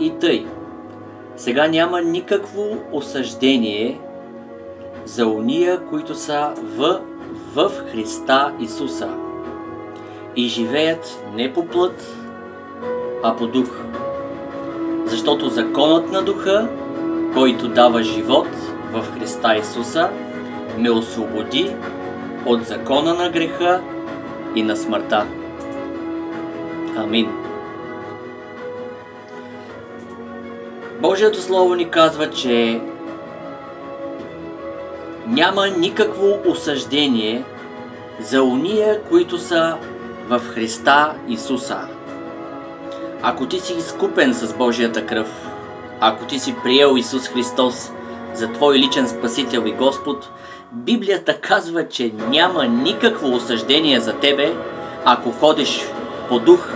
И тъй, сега няма никакво осъждение за ония, които са в Христа Исуса и живеят не по плът, а по дух. Защото законът на духа, който дава живот в Христа Исуса, ме освободи от закона на греха и на смъртта. Амин. Божието Слово ни казва, че няма никакво осъждение за ония, които са в Христа Исуса. Ако ти си изкупен с Божията кръв, ако ти си приел Исус Христос за твой личен Спасител и Господ, Библията казва, че няма никакво осъждение за тебе, ако ходиш по дух,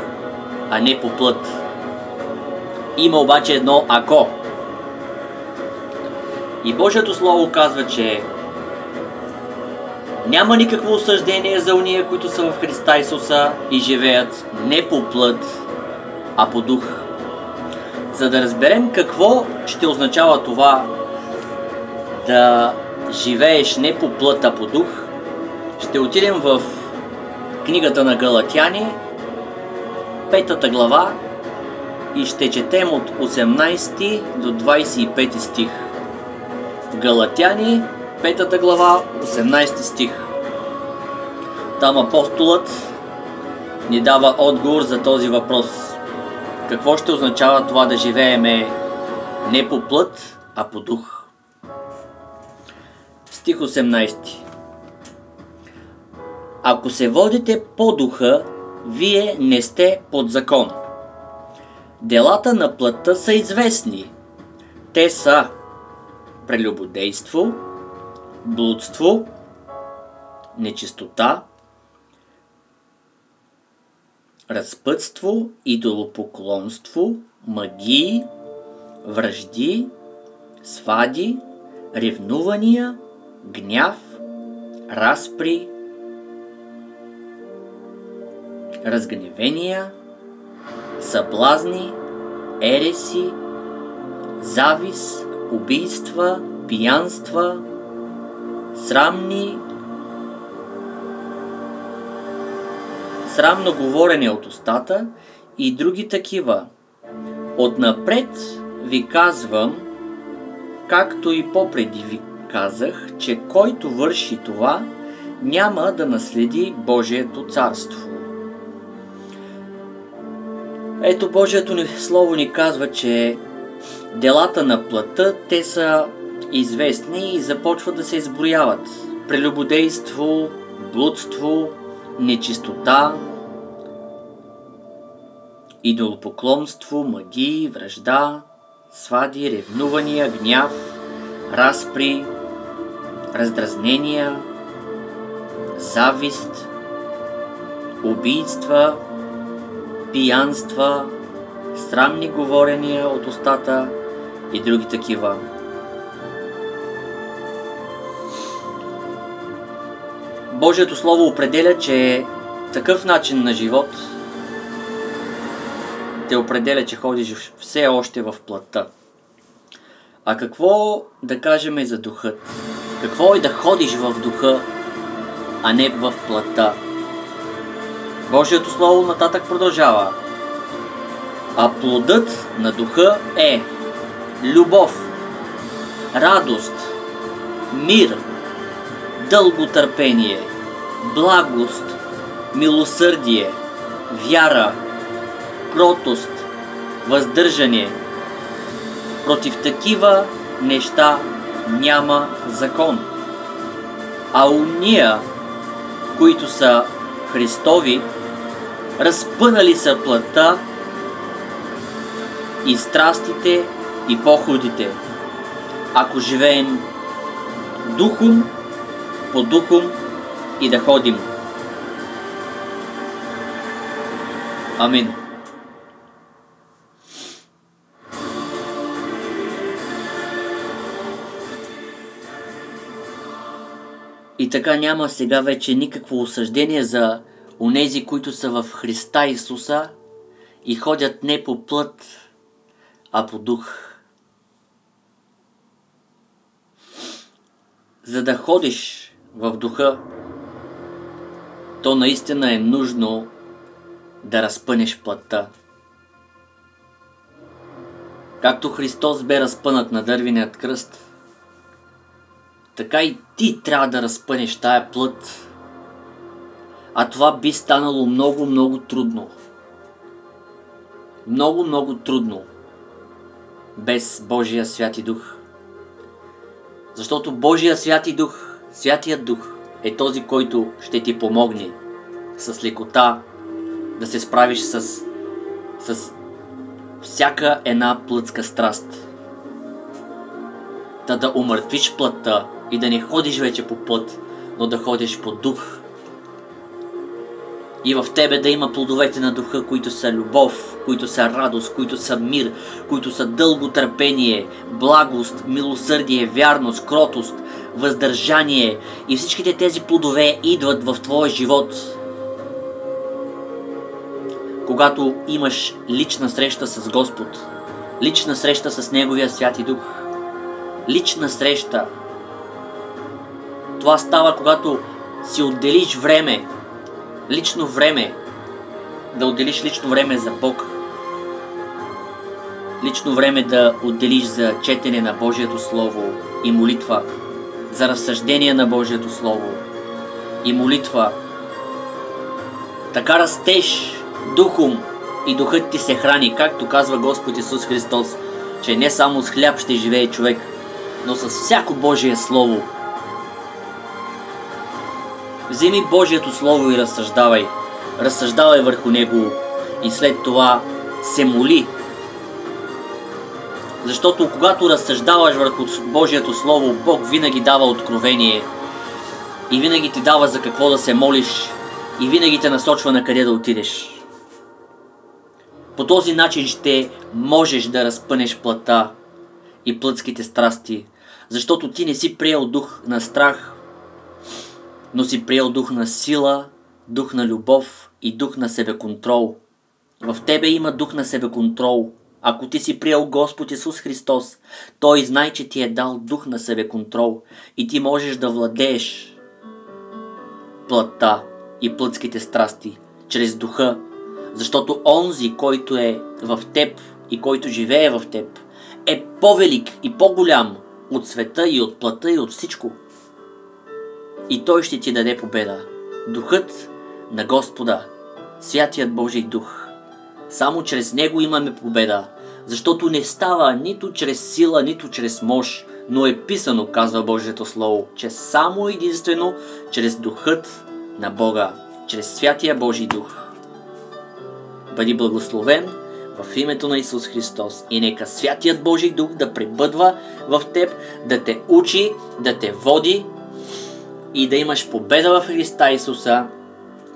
а не по плът. Има обаче едно ако. И Божието Слово казва, че няма никакво осъждение за уния, които са в Христа Исуса и живеят не по плът, а по дух. За да разберем какво ще означава това да живееш не по плът, а по дух, ще отидем в книгата на Галатяни, 5 глава, и ще четем от 18 до 25 стих. Галатяни, 5 глава, 18 стих. Там апостолът ни дава отговор за този въпрос. Какво ще означава това да живееме не по плът, а по дух? Стих 18. Ако се водите по духа, вие не сте под закон. Делата на плътта са известни. Те са прелюбодейство, блудство, нечистота, разпътство, идолопоклонство, магии, вражди, свади, ревнувания, гняв, разпри, разгневения, съблазни, ереси, завист, убийства, пиянства, срамно говорене от устата и други такива. Отнапред ви казвам, както и попреди ви казах, че който върши това, няма да наследи Божието царство. Ето, Божието Слово ни казва, че делата на плътта, те са известни и започват да се изброяват. Прелюбодейство, блудство, нечистота, идолопоклонство, магии, вражда, свади, ревнувания, гняв, разпри, раздразнения, завист, убийства, пиянства, срамни говорения от устата и други такива. Божието Слово определя, че такъв начин на живот те определя, че ходиш все още в плътта. А какво да кажем за духът? Какво е да ходиш в духа, а не в плътта? Божието Слово нататък продължава. А плодът на духа е любов, радост, мир, дълготърпение, благост, милосърдие, вяра, кротост, въздържане. Против такива неща няма закон. А уния, които са Христови, разпънали са плътта и страстите и походите. Ако живеем духом, по духом и да ходим. Амин. И така няма сега вече никакво осъждение за онези, които са в Христа Исуса и ходят не по плът, а по дух. За да ходиш в духа, то наистина е нужно да разпънеш плътта. Както Христос бе разпънат на дървеният кръст, така и ти трябва да разпънеш тая плът. А това би станало много, много трудно. Много, много трудно. Без Божия Святи Дух. Защото Божия Святи Дух, Святият Дух е този, който ще ти помогне с лекота да се справиш с всяка една плътска страст. Да умъртвиш плътта и да не ходиш вече по плът, но да ходиш по дух. И в тебе да има плодовете на духа, които са любов, които са радост, които са мир, които са дълго търпение, благост, милосърдие, вярност, кротост, въздържание. И всичките тези плодове идват в твоя живот, когато имаш лична среща с Господ, лична среща с Неговия Святи Дух. Лична среща. Това става, когато си отделиш време, лично време, да отделиш лично време за Бог. Лично време да отделиш за четене на Божието Слово и молитва, за разсъждение на Божието Слово и молитва. Така растеш духом и духът ти се храни, както казва Господ Исус Христос, че не само с хляб ще живее човек, но с всяко Божие Слово. Вземи Божието Слово и разсъждавай. Разсъждавай върху него и след това се моли. Защото когато разсъждаваш върху Божието Слово, Бог винаги дава откровение и винаги ти дава за какво да се молиш и винаги те насочва на къде да отидеш. По този начин ще можеш да разпънеш плътта и плътските страсти, защото ти не си приел дух на страх, но си приел дух на сила, дух на любов и дух на себеконтрол. В тебе има дух на себеконтрол. Ако ти си приел Господ Исус Христос, Той знае, че ти е дал дух на себеконтрол и ти можеш да владееш плътта и плътските страсти чрез духа, защото онзи, който е в теб и който живее в теб, е по-велик и по-голям от света и от плътта и от всичко. И Той ще ти даде победа. Духът на Господа, Святият Божий Дух. Само чрез Него имаме победа, защото не става нито чрез сила, нито чрез мощ, но е писано, казва Божието Слово, че само единствено чрез Духът на Бога, чрез Святия Божий Дух. Бъди благословен в името на Исус Христос и нека Святият Божий Дух да пребъдва в теб, да те учи, да те води и да имаш победа в Христа Исуса,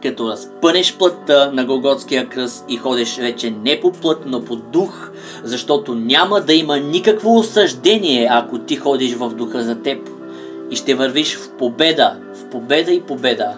като разпънеш плътта на Голготския кръст и ходиш вече не по плът, но по дух, защото няма да има никакво осъждение, ако ти ходиш в духа за теб и ще вървиш в победа и победа.